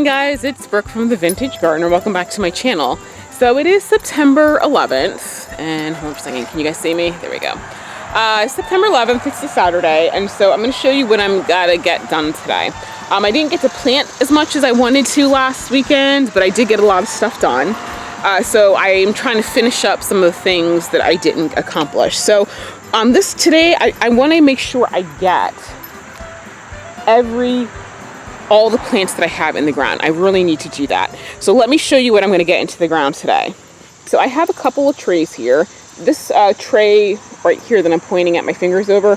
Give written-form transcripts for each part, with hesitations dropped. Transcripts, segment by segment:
morning, guys. It's Brooke from the Vintage Gardener. Welcome back to my channel. So it is September 11th, and hold on a second, can you guys see me? There we go. September 11th, it's a Saturday, and so I'm going to show you what I'm gotta get done today. I didn't get to plant as much as I wanted to last weekend, but I did get a lot of stuff done. So I am trying to finish up some of the things that I didn't accomplish. So today, I want to make sure I get all the plants that I have in the ground. I really need to do that. So let me show you what I'm going to get into the ground today. So I have a couple of trays here. This tray right here that I'm pointing at my fingers over,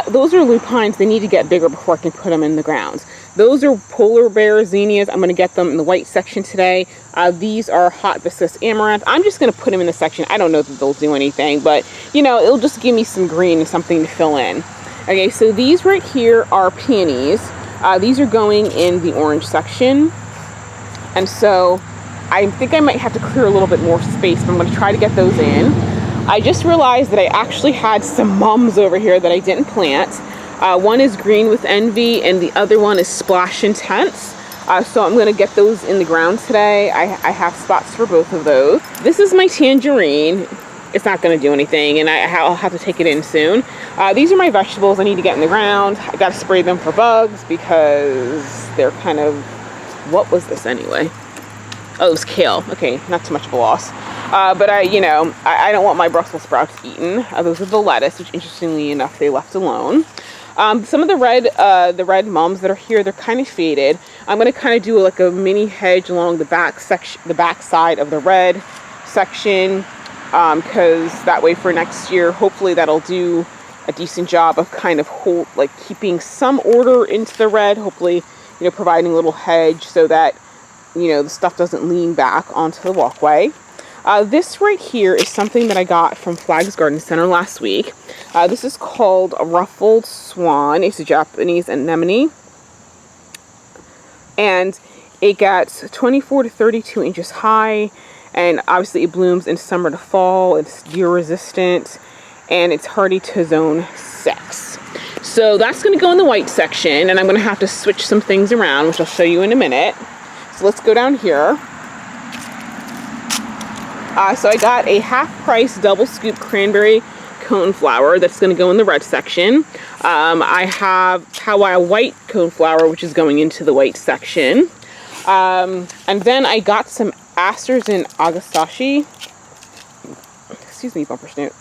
those are lupines. They need to get bigger before I can put them in the ground. Those are polar bear zinnias. I'm going to get them in the white section today. These are hot Biscuits Amaranth. I'm just going to put them in the section. I don't know that they'll do anything, but you know, it'll just give me some green and something to fill in. Okay, so these right here are peonies. These are going in the orange section, and so I think I might have to clear a little bit more space, but I'm going to try to get those in. I just realized that I actually had some mums over here that I didn't plant. One is Green with Envy, and the other one is Splash Intense. So I'm going to get those in the ground today. I have spots for both of those. This is my tangerine. It's not going to do anything, and I'll have to take it in soon. These are my vegetables I need to get in the ground. I got to spray them for bugs because they're kind of... What was this anyway? Oh, it was kale. Okay, not too much of a loss. But I don't want my Brussels sprouts eaten. Those are the lettuce, which interestingly enough, they left alone. Some of the red mums that are here, they're kind of faded. I'm going to kind of do like a mini hedge along the back section, the back side of the red section. Because that way for next year, hopefully that'll do a decent job of kind of keeping some order into the red. Hopefully, providing a little hedge so that, the stuff doesn't lean back onto the walkway. This right here is something that I got from Flag's Garden Center last week. This is called a Ruffled Swan. It's a Japanese anemone. And it gets 24 to 32 inches high. And obviously it blooms in summer to fall. It's deer resistant, and it's hardy to zone 6. So that's going to go in the white section, and I'm going to have to switch some things around, which I'll show you in a minute. So let's go down here. So I got a half-price double scoop cranberry coneflower that's going to go in the red section. I have Pow-wow white coneflower, which is going into the white section. And then I got some Asters in Agastache. Excuse me, bumper snoot.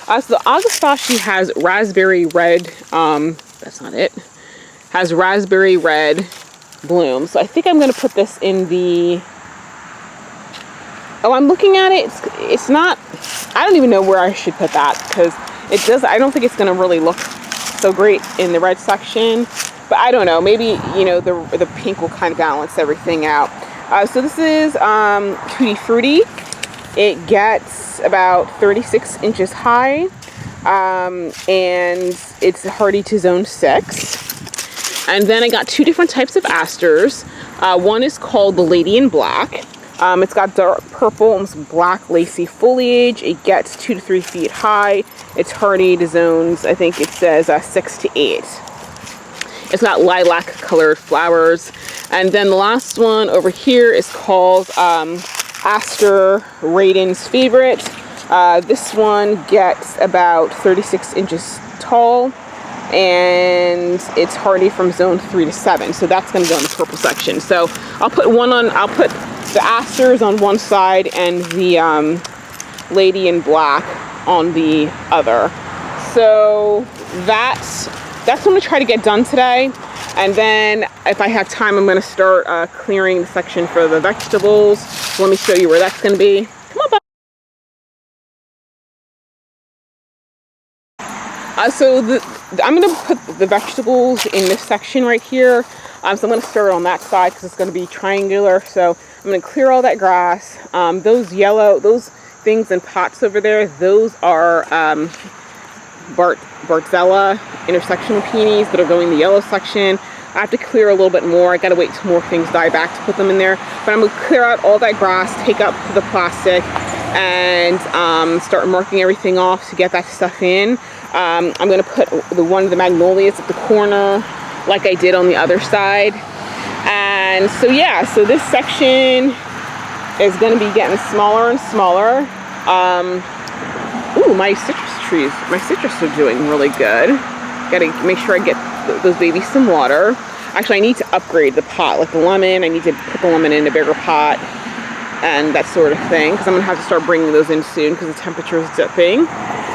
So the Agastache has raspberry red, that's not it, has raspberry red bloom. So I think I'm going to put this in the, I'm looking at it, it's not, I don't even know where I should put that, because I don't think it's going to really look so great in the red section. But I don't know, maybe, the pink will kind of balance everything out. So this is Tutti Fruittie. It gets about 36 inches high, and it's hardy to zone 6. And then I got 2 different types of asters. One is called the Lady in Black. It's got dark purple, almost black lacy foliage. It gets 2 to 3 feet high. It's hardy to zones, I think it says 6 to 8. It's got lilac colored flowers. And then the last one over here is called Aster, Raydon's favorite. This one gets about 36 inches tall, and it's hardy from zone 3 to 7. So that's going to go in the purple section. So I'll put the Asters on one side and the Lady in Black on the other. So that's what I'm going to try to get done today. And then if I have time, I'm going to start clearing the section for the vegetables. So let me show you where that's going to be. Come on, bud. So I'm going to put the vegetables in this section right here. So I'm going to start on that side because it's going to be triangular. So I'm going to clear all that grass. Those things in pots over there, those are Bartzella intersectional peonies that are going in the yellow section. I have to clear a little bit more. I gotta wait till more things die back to put them in there. But I'm gonna clear out all that grass, take up the plastic, and start marking everything off to get that stuff in. I'm gonna put one of the magnolias at the corner like I did on the other side. And so yeah, so this section is going to be getting smaller and smaller. Ooh, my citrus are doing really good. Gotta make sure I get those babies some water. Actually, I need to upgrade the pot, like the lemon. I need to put the lemon in a bigger pot and that sort of thing, because I'm gonna have to start bringing those in soon because the temperature is dipping.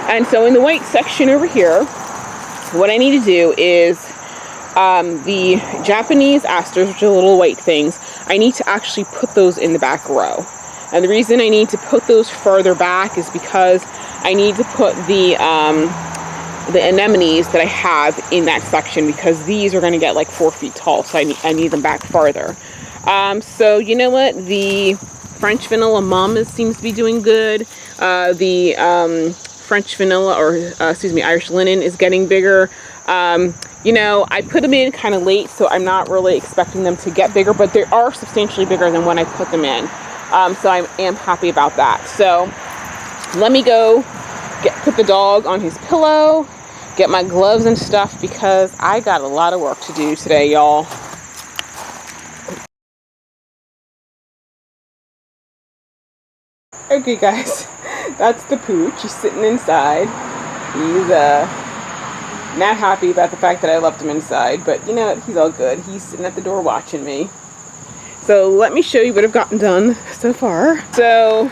And so in the white section over here, what I need to do is the Japanese asters, which are little white things, I need to actually put those in the back row. And the reason I need to put those further back is because I need to put the anemones that I have in that section, because these are going to get like 4 feet tall, so I need them back farther. So you know what? The French vanilla mum seems to be doing good. The French vanilla, or excuse me, Irish linen is getting bigger. You know, I put them in kind of late, so I'm not really expecting them to get bigger, but they are substantially bigger than when I put them in. So I am happy about that. So let me go put the dog on his pillow, get my gloves and stuff, because I got a lot of work to do today, y'all. Okay, guys, that's the pooch. He's sitting inside. He's not happy about the fact that I left him inside, but you know what? He's all good. He's sitting at the door watching me. So let me show you what I've gotten done so far. So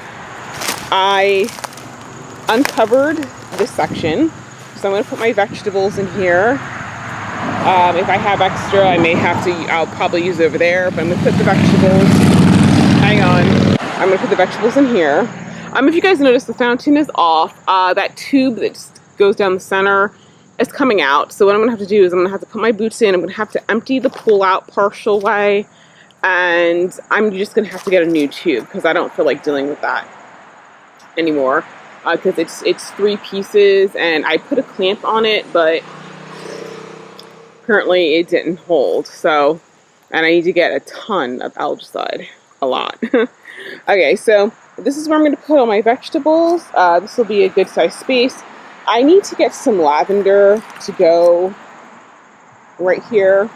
I uncovered this section. So I'm going to put my vegetables in here. If I have extra, I'll probably use it over there, but I'm going to put the vegetables, hang on, I'm going to put the vegetables in here. If you guys notice, the fountain is off. That tube that just goes down the center is coming out. So what I'm going to have to do is I'm going to have to put my boots in. I'm going to have to empty the pool out partial way. And I'm just going to have to get a new tube because I don't feel like dealing with that anymore. Because it's 3 pieces and I put a clamp on it, but apparently it didn't hold. So, and I need to get a ton of algicide. A lot. Okay, so this is where I'm going to put all my vegetables. This will be a good size space. I need to get some lavender to go right here.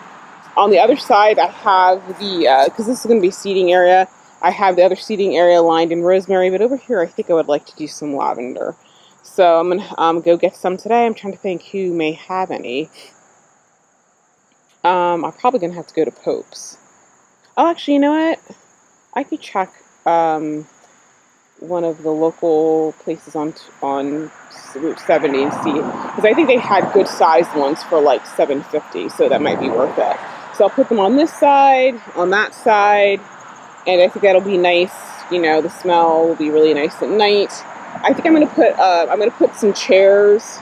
On the other side, I have the, because this is going to be seating area, I have the other seating area lined in rosemary, but over here I think I would like to do some lavender. So I'm going to go get some today. I'm trying to think who may have any. I'm probably going to have to go to Pope's. Oh, actually, you know what? I could check one of the local places on Route 70 and see, because I think they had good sized ones for like $7.50, so that might be worth it. So I'll put them on this side, on that side, and I think that'll be nice. You know, the smell will be really nice at night. I think I'm gonna put some chairs,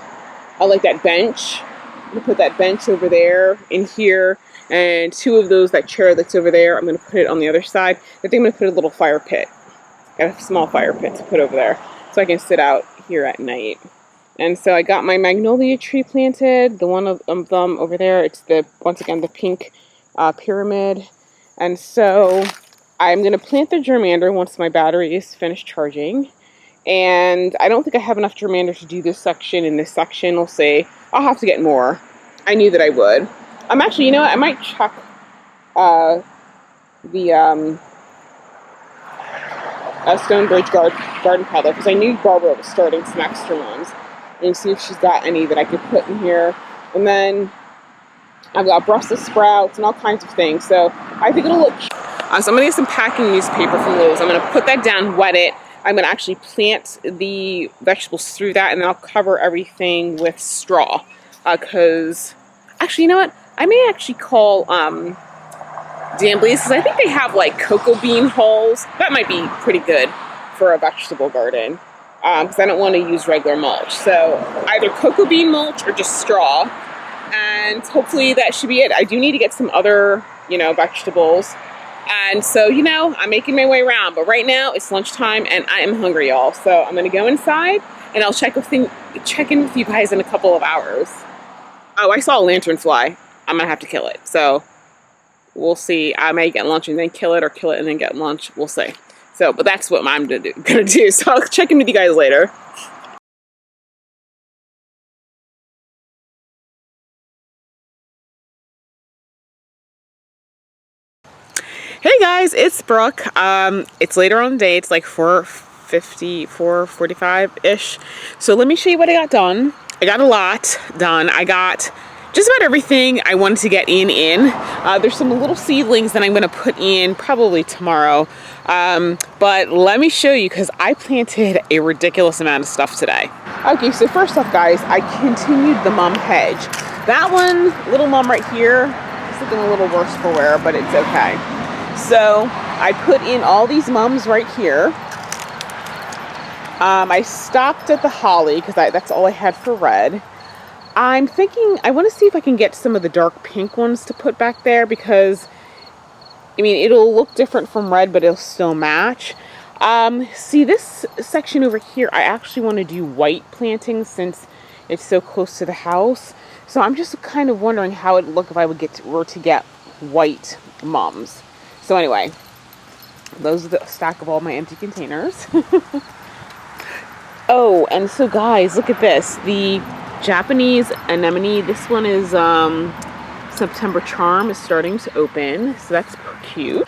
like that bench. I'm gonna put that bench over there in here, and 2 of those, that chair that's over there, I'm gonna put it on the other side. I think I'm gonna put a little fire pit. Got a small fire pit to put over there, so I can sit out here at night. And so I got my magnolia tree planted, the one of them over there. It's once again the pink pyramid. And so I'm going to plant the germander once my battery is finished charging. And I don't think I have enough germander to do this section. In this section, we'll see. I'll have to get more. I knew that I would. Actually, you know what? I might check the Stonebridge garden peddler, because I knew Barbara was starting some extra ones, and see if she's got any that I could put in here. And then I've got Brussels sprouts and all kinds of things, so I think it'll look cute. So I'm gonna get some packing newspaper from Lowe's. I'm gonna put that down, wet it. I'm gonna actually plant the vegetables through that, and then I'll cover everything with straw. Because actually, you know what? I may actually call Dan Blaze, because I think they have like cocoa bean hulls. That might be pretty good for a vegetable garden, because I don't want to use regular mulch. So either cocoa bean mulch or just straw, and hopefully that should be it. I do need to get some other, vegetables. And so, I'm making my way around, but right now it's lunchtime and I am hungry, y'all. So I'm gonna go inside and I'll check in with you guys in a couple of hours. Oh, I saw a lanternfly. I'm gonna have to kill it. So we'll see. I may get lunch and then kill it, or kill it and then get lunch. We'll see. So, but that's what I'm gonna do. So I'll check in with you guys later. guys, it's Brooke. It's later on in the day. It's like 4:50, 4:45-ish. So let me show you what I got done. I got a lot done. I got just about everything I wanted to get in. There's some little seedlings that I'm going to put in probably tomorrow. But let me show you, because I planted a ridiculous amount of stuff today. Okay, so first off, guys, I continued the mum hedge. That one, little mum right here, is looking a little worse for wear, but it's okay. So I put in all these mums right here. I stopped at the holly because that's all I had for red. I'm thinking I want to see if I can get some of the dark pink ones to put back there, because I mean, it'll look different from red, but it'll still match. See, this section over here, I actually want to do white plantings since it's so close to the house. So I'm just kind of wondering how it'd look if I were to get white mums. So anyway, those are the stack of all my empty containers. Oh, and so guys, look at this. The Japanese anemone, this one is September Charm is starting to open, so that's cute.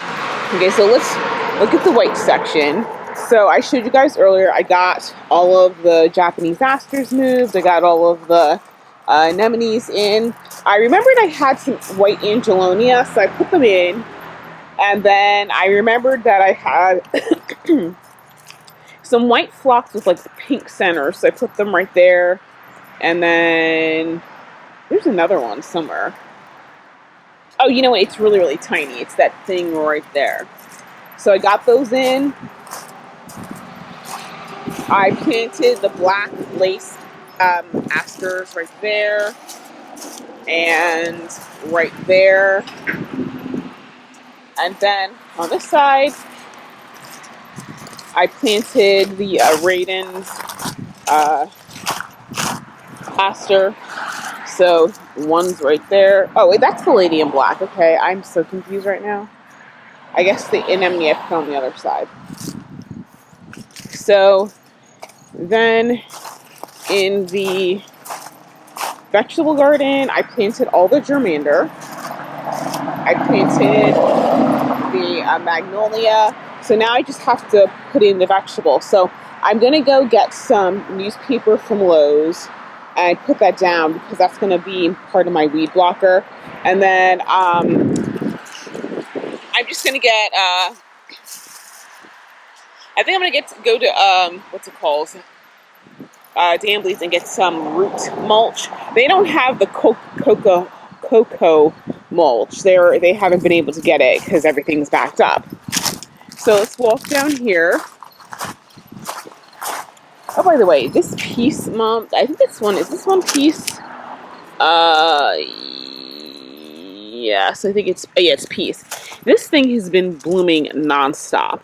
Okay, so let's look at the white section. So I showed you guys earlier, I got all of the Japanese asters moved. I got all of the anemones in. I remembered I had some white Angelonia, so I put them in. And then I remembered that I had some white phlox with like pink center, so I put them right there. And then there's another one somewhere. Oh, you know what? It's really, really tiny. It's that thing right there. So I got those in. I planted the black lace asters right there. And right there. And then on this side, I planted the Raydon's Aster. So one's right there. Oh, wait, that's Palladium Black. Okay, I'm so confused right now. I guess the anemone I put on the other side. So then in the vegetable garden, I planted all the germander. I planted the Magnolia. So now I just have to put in the vegetables. So I'm going to go get some newspaper from Lowe's and put that down, because that's going to be part of my weed blocker. And then I'm just going to get, I think I'm going to go to, what's it called? Danbley's and get some root mulch. They don't have the cocoa mulch. They haven't been able to get it because everything's backed up. So let's walk down here. Oh, by the way, this piece, Mom, I think is this one piece? Yes, I think it's piece. This thing has been blooming nonstop.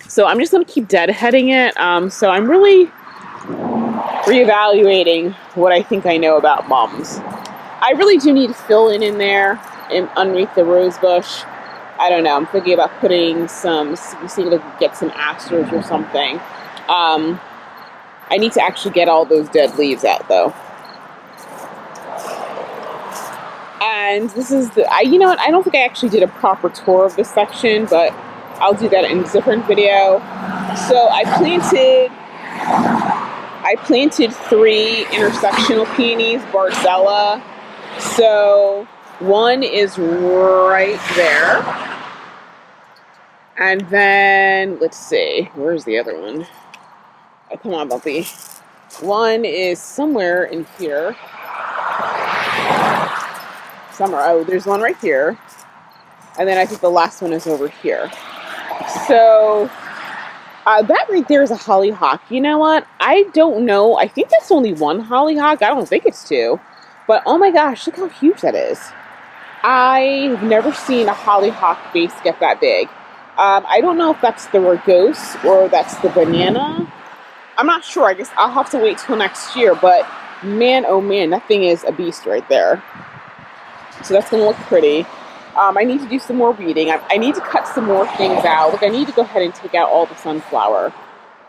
So I'm just going to keep deadheading it. So I'm really reevaluating what I think I know about mums. I really do need to fill in there and underneath the rose bush. I don't know. I'm thinking about putting see if I can get some asters or something. I need to actually get all those dead leaves out, though. And this is you know what? I don't think I actually did a proper tour of this section, but I'll do that in a different video. So I planted 3 intersectional peonies, Bartzella. So one is right there. And then, let's see, where's the other one? Oh, come on, Bumpy. One is somewhere in here. Oh, there's one right here. And then I think the last one is over here. So, that right there is a hollyhock. You know what? I don't know. I think that's only one hollyhock. I don't think it's 2. But, oh my gosh, look how huge that is. I've never seen a hollyhock base get that big. I don't know if that's the rugose or that's the banana. I'm not sure. I guess I'll have to wait till next year. But man, oh man, that thing is a beast right there. So that's going to look pretty. I need to do some more weeding. I need to cut some more things out. Like I need to go ahead and take out all the sunflower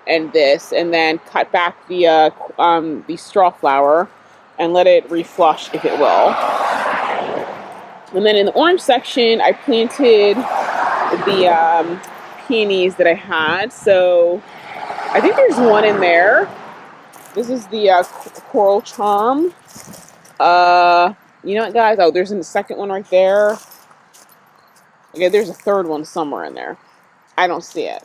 and this, and then cut back the straw flower and let it reflush if it will. And then in the orange section, I planted the peonies that I had. So I think there's one in there. This is the Coral Charm. You know what, guys? Oh, there's a second one right there. Okay, there's a third one somewhere in there. I don't see it.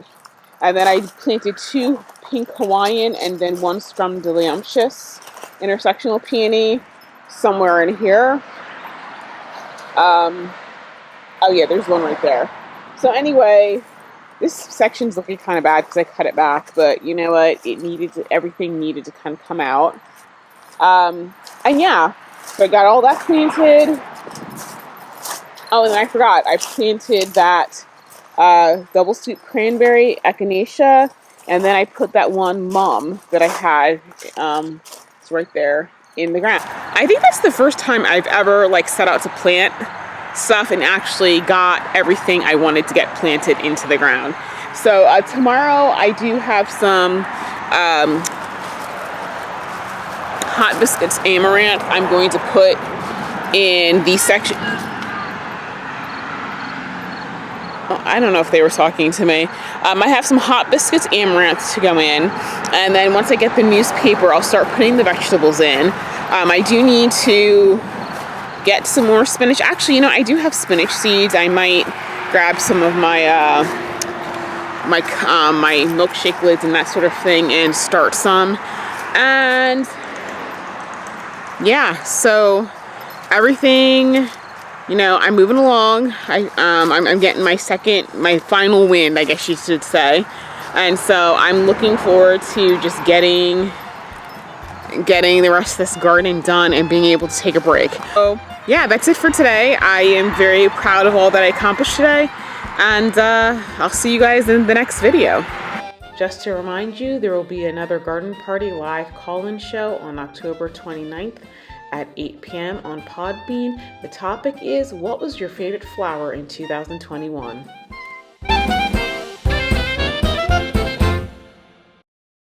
And then I planted 2 pink Hawaiian and then 1 Scrumdiddlyumptious intersectional peony somewhere in here. Oh yeah, there's one right there. So anyway, this section's looking kind of bad because I cut it back, but you know what? Everything needed to kind of come out. And yeah, so I got all that planted. Oh, and then I forgot, I planted that double sweet cranberry, Echinacea, and then I put that one mum that I had, it's right there in the ground. I think that's the first time I've ever like set out to plant stuff and actually got everything I wanted to get planted into the ground. So tomorrow I do have some hot biscuits amaranth I'm going to put in the section. I don't know if they were talking to me. I have some hot biscuits amaranth to go in, and then once I get the newspaper, I'll start putting the vegetables in. I do need to get some more spinach. Actually, you know, I do have spinach seeds. I might grab some of my my milkshake lids and that sort of thing and start some. And yeah, so everything, you know, I'm moving along. I'm getting my final wind, I guess you should say. And so I'm looking forward to just getting the rest of this garden done and being able to take a break. So yeah, that's it for today. I am very proud of all that I accomplished today, and I'll see you guys in the next video. Just to remind you, there will be another Garden Party live call-in show on October 29th at 8 p.m. on Podbean. The topic is, what was your favorite flower in 2021?